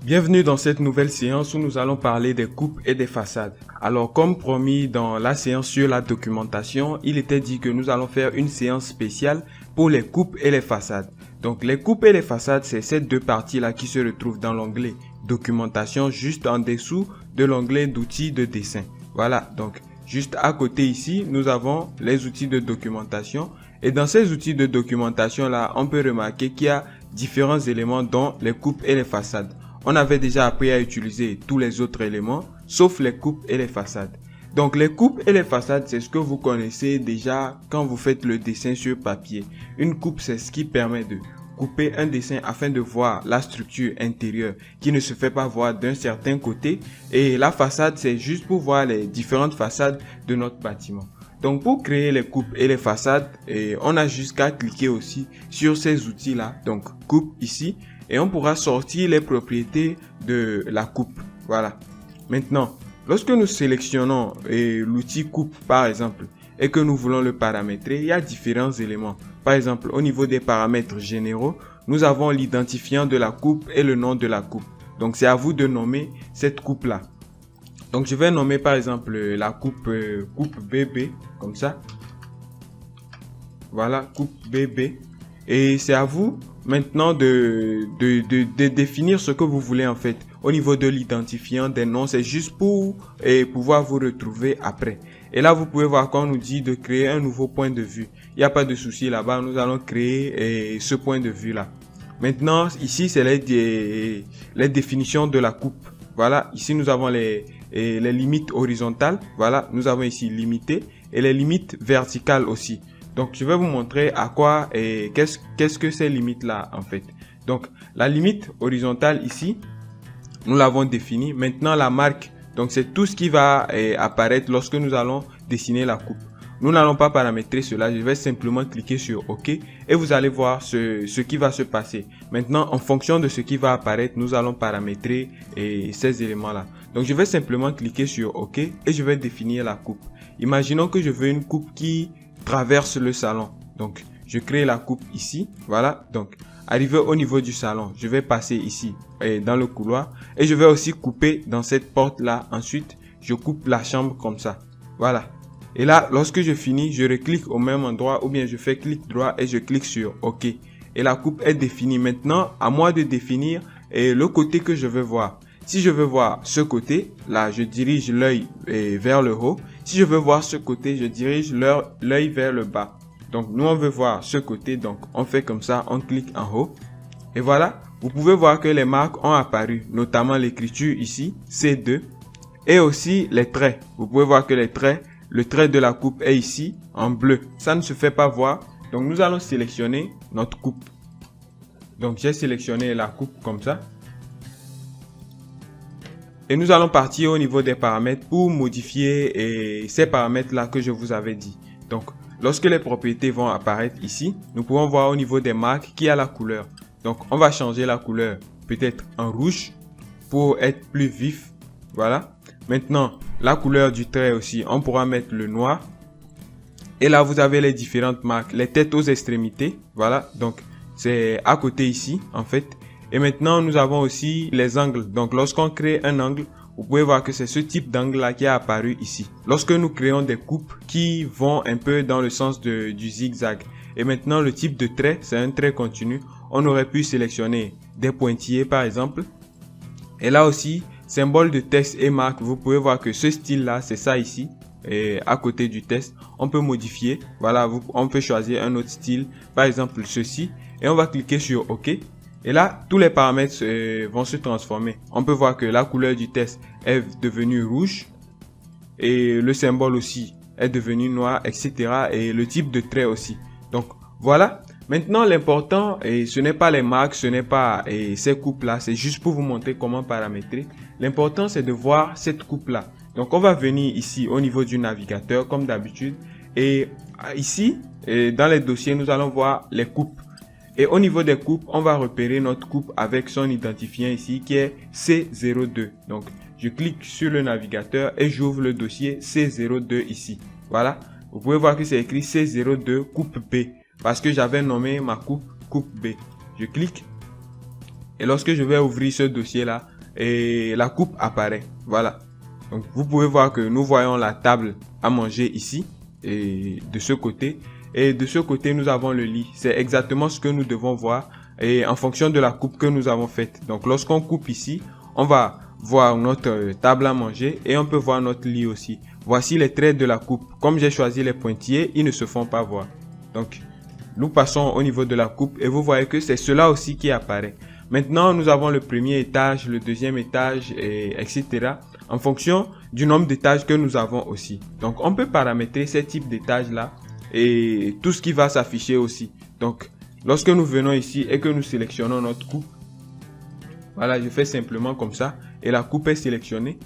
Bienvenue dans cette nouvelle séance où nous allons parler des coupes et des façades. Alors comme promis dans la séance sur la documentation, il était dit que nous allons faire une séance spéciale pour les coupes et les façades. Donc les coupes et les façades, c'est ces deux parties-là qui se retrouvent dans l'onglet documentation juste en dessous de l'onglet d'outils de dessin. Voilà, donc juste à côté ici, nous avons les outils de documentation. Et dans ces outils de documentation là, on peut remarquer qu'il y a différents éléments dont les coupes et les façades. On avait déjà appris à utiliser tous les autres éléments, sauf les coupes et les façades. Donc les coupes et les façades, c'est ce que vous connaissez déjà quand vous faites le dessin sur papier. Une coupe, c'est ce qui permet de couper un dessin afin de voir la structure intérieure qui ne se fait pas voir d'un certain côté. Et la façade, c'est juste pour voir les différentes façades de notre bâtiment. Donc pour créer les coupes et les façades, on a juste qu'à cliquer aussi sur ces outils-là. Donc coupe ici. Et on pourra sortir les propriétés de la coupe. Voilà. Maintenant, lorsque nous sélectionnons l'outil coupe par exemple et que nous voulons le paramétrer, il y a différents éléments. Par exemple, au niveau des paramètres généraux, nous avons l'identifiant de la coupe et le nom de la coupe. Donc c'est à vous de nommer cette coupe-là. Donc je vais nommer par exemple la coupe BB comme ça. Voilà, coupe BB. Et c'est à vous maintenant de définir ce que vous voulez en fait. Au niveau de l'identifiant des noms, c'est juste pour pouvoir vous retrouver après. Et là, vous pouvez voir qu'on nous dit de créer un nouveau point de vue. Il n'y a pas de souci là-bas, nous allons créer ce point de vue-là. Maintenant, ici, c'est les définitions de la coupe. Voilà, ici, nous avons les limites horizontales. Voilà, nous avons ici limité et les limites verticales aussi. Donc, je vais vous montrer à quoi et qu'est-ce que ces limites-là, en fait. Donc, la limite horizontale ici, nous l'avons définie. Maintenant, la marque, donc c'est tout ce qui va apparaître lorsque nous allons dessiner la coupe. Nous n'allons pas paramétrer cela. Je vais simplement cliquer sur OK et vous allez voir ce qui va se passer. Maintenant, en fonction de ce qui va apparaître, nous allons paramétrer ces éléments-là. Donc, je vais simplement cliquer sur OK et je vais définir la coupe. Imaginons que je veux une coupe qui traverse le salon. Donc, je crée la coupe ici. Voilà. Donc, arrivé au niveau du salon, je vais passer ici dans le couloir et je vais aussi couper dans cette porte-là. Ensuite, je coupe la chambre comme ça. Voilà. Et là, lorsque je finis, je reclique au même endroit ou bien je fais clic droit et je clique sur OK. Et la coupe est définie. Maintenant, à moi de définir le côté que je veux voir. Si je veux voir ce côté, là, je dirige l'œil vers le haut. Si je veux voir ce côté, je dirige l'œil vers le bas. Donc, nous, on veut voir ce côté. Donc, on fait comme ça, on clique en haut. Et voilà, vous pouvez voir que les marques ont apparu, notamment l'écriture ici, C2. Et aussi les traits. Vous pouvez voir que les traits, le trait de la coupe est ici, en bleu. Ça ne se fait pas voir. Donc, nous allons sélectionner notre coupe. Donc, j'ai sélectionné la coupe comme ça. Et nous allons partir au niveau des paramètres pour modifier ces paramètres-là que je vous avais dit. Donc, lorsque les propriétés vont apparaître ici, nous pouvons voir au niveau des marques qu'il y a la couleur. Donc, on va changer la couleur peut-être en rouge pour être plus vif. Voilà. Maintenant, la couleur du trait aussi, on pourra mettre le noir. Et là, vous avez les différentes marques, les têtes aux extrémités. Voilà. Donc, c'est à côté ici, en fait. Et maintenant, nous avons aussi les angles. Donc, lorsqu'on crée un angle, vous pouvez voir que c'est ce type d'angle-là qui est apparu ici. Lorsque nous créons des coupes qui vont un peu dans le sens du zigzag. Et maintenant, le type de trait, c'est un trait continu. On aurait pu sélectionner des pointillés, par exemple. Et là aussi, symbole de texte et marque. Vous pouvez voir que ce style-là, c'est ça ici. Et à côté du texte, on peut modifier. Voilà, on peut choisir un autre style. Par exemple, ceci. Et on va cliquer sur OK. Et là, tous les paramètres vont se transformer. On peut voir que la couleur du texte est devenue rouge. Et le symbole aussi est devenu noir, etc. Et le type de trait aussi. Donc, voilà. Maintenant, l'important, ce n'est pas les marques, ce n'est pas ces coupes-là. C'est juste pour vous montrer comment paramétrer. L'important, c'est de voir cette coupe-là. Donc, on va venir ici au niveau du navigateur, comme d'habitude. Et ici, dans les dossiers, nous allons voir les coupes. Et au niveau des coupes, on va repérer notre coupe avec son identifiant ici qui est C02. Donc, je clique sur le navigateur et j'ouvre le dossier C02 ici. Voilà. Vous pouvez voir que c'est écrit C02 coupe B parce que j'avais nommé ma coupe B. Je clique Et lorsque je vais ouvrir ce dossier là, et la coupe apparaît. Voilà. Donc vous pouvez voir que nous voyons la table à manger ici et de ce côté. Et de ce côté, nous avons le lit. C'est exactement ce que nous devons voir et en fonction de la coupe que nous avons faite. Donc lorsqu'on coupe ici, on va voir notre table à manger et on peut voir notre lit aussi. Voici les traits de la coupe. Comme j'ai choisi les pointillés, ils ne se font pas voir. Donc nous passons au niveau de la coupe et vous voyez que c'est cela aussi qui apparaît. Maintenant, nous avons le premier étage, le deuxième étage, etc. en fonction du nombre d'étages que nous avons aussi. Donc, on peut paramétrer ces types d'étages-là et tout ce qui va s'afficher aussi. Donc, lorsque nous venons ici et que nous sélectionnons notre coupe, voilà, je fais simplement comme ça et la coupe est sélectionnée.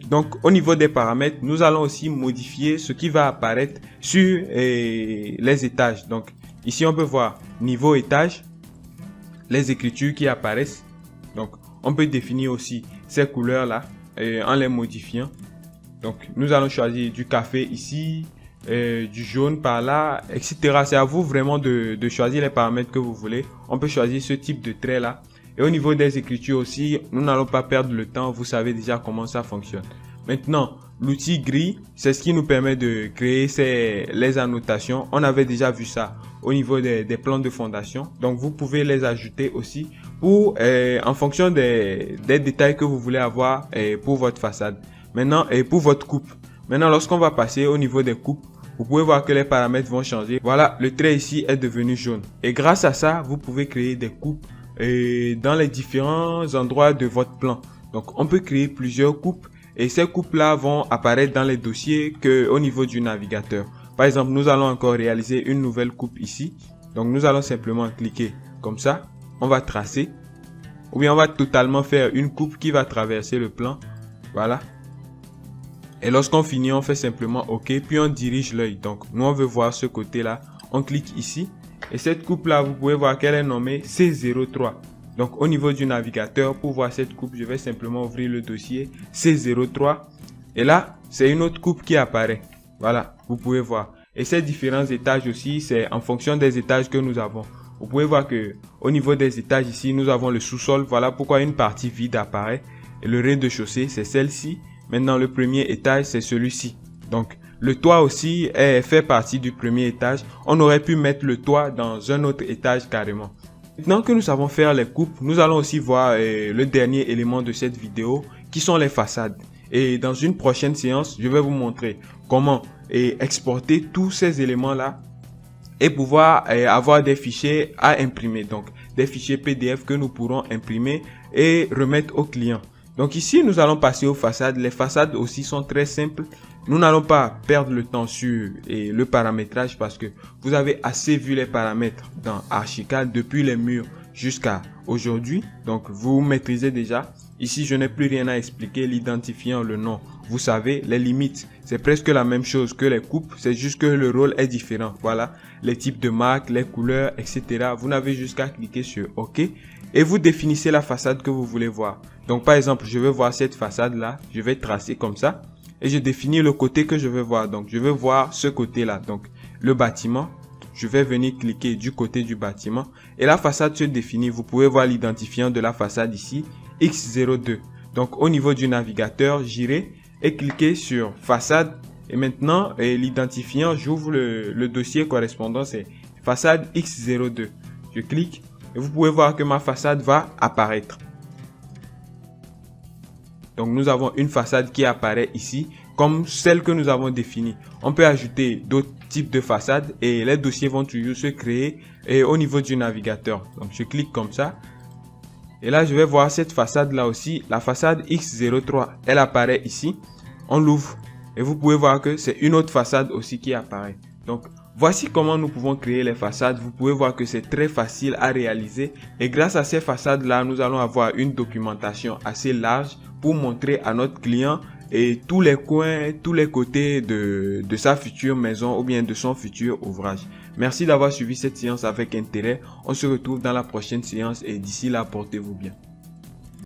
Donc, au niveau des paramètres, nous allons aussi modifier ce qui va apparaître sur les étages. Donc, ici, on peut voir niveau étage, les écritures qui apparaissent. Donc, on peut définir aussi ces couleurs-là en les modifiant. Donc, nous allons choisir du café ici, du jaune par là, etc. C'est à vous vraiment de choisir les paramètres que vous voulez. On peut choisir ce type de trait-là. Et au niveau des écritures aussi, nous n'allons pas perdre le temps. Vous savez déjà comment ça fonctionne. Maintenant, l'outil gris, c'est ce qui nous permet de créer les annotations. On avait déjà vu ça au niveau des plans de fondation. Donc, vous pouvez les ajouter aussi pour, en fonction des détails que vous voulez avoir pour votre façade. Maintenant, pour votre coupe. Maintenant, lorsqu'on va passer au niveau des coupes, vous pouvez voir que les paramètres vont changer. Voilà, le trait ici est devenu jaune. Et grâce à ça, vous pouvez créer des coupes dans les différents endroits de votre plan. Donc, on peut créer plusieurs coupes et ces coupes-là vont apparaître dans les dossiers au niveau du navigateur. Par exemple, nous allons encore réaliser une nouvelle coupe ici. Donc, nous allons simplement cliquer comme ça. On va tracer. Ou bien, on va totalement faire une coupe qui va traverser le plan. Voilà. Et lorsqu'on finit, on fait simplement OK. Puis, on dirige l'œil. Donc, nous, on veut voir ce côté-là. On clique ici. Et cette coupe-là, vous pouvez voir qu'elle est nommée C03. Donc, au niveau du navigateur, pour voir cette coupe, je vais simplement ouvrir le dossier C03. Et là, c'est une autre coupe qui apparaît. Voilà, vous pouvez voir. Et ces différents étages aussi, c'est en fonction des étages que nous avons. Vous pouvez voir que au niveau des étages ici, nous avons le sous-sol. Voilà pourquoi une partie vide apparaît. Et le rez-de-chaussée, c'est celle-ci. Maintenant, le premier étage, c'est celui-ci. Donc, le toit aussi fait partie du premier étage. On aurait pu mettre le toit dans un autre étage carrément. Maintenant que nous savons faire les coupes, nous allons aussi voir le dernier élément de cette vidéo qui sont les façades. Et dans une prochaine séance, je vais vous montrer comment exporter tous ces éléments-là et pouvoir avoir des fichiers à imprimer. Donc, des fichiers PDF que nous pourrons imprimer et remettre au client. Donc ici, nous allons passer aux façades. Les façades aussi sont très simples. Nous n'allons pas perdre le temps sur le paramétrage parce que vous avez assez vu les paramètres dans Archicad depuis les murs jusqu'à aujourd'hui. Donc, vous maîtrisez déjà. Ici, je n'ai plus rien à expliquer. L'identifiant, le nom, vous savez, les limites, c'est presque la même chose que les coupes. C'est juste que le rôle est différent. Voilà, les types de marques, les couleurs, etc. Vous n'avez juste qu'à cliquer sur OK et vous définissez la façade que vous voulez voir. Donc, par exemple, je vais voir cette façade-là. Je vais tracer comme ça. Et je définis le côté que je veux voir. Donc, je veux voir ce côté-là. Donc, le bâtiment. Je vais venir cliquer du côté du bâtiment. Et la façade se définit. Vous pouvez voir l'identifiant de la façade ici. X02. Donc, au niveau du navigateur, j'irai et cliquer sur façade. Et maintenant, l'identifiant, j'ouvre le dossier correspondant. C'est façade X02. Je clique. Et vous pouvez voir que ma façade va apparaître. Donc, nous avons une façade qui apparaît ici comme celle que nous avons définie. On peut ajouter d'autres types de façades et les dossiers vont toujours se créer au niveau du navigateur. Donc, je clique comme ça. Et là, je vais voir cette façade-là aussi. La façade X03, elle apparaît ici. On l'ouvre et vous pouvez voir que c'est une autre façade aussi qui apparaît. Donc, voici comment nous pouvons créer les façades. Vous pouvez voir que c'est très facile à réaliser. Et grâce à ces façades-là, nous allons avoir une documentation assez large pour montrer à notre client et tous les coins, tous les côtés de sa future maison ou bien de son futur ouvrage. Merci d'avoir suivi cette séance avec intérêt. On se retrouve dans la prochaine séance et d'ici là, portez-vous bien.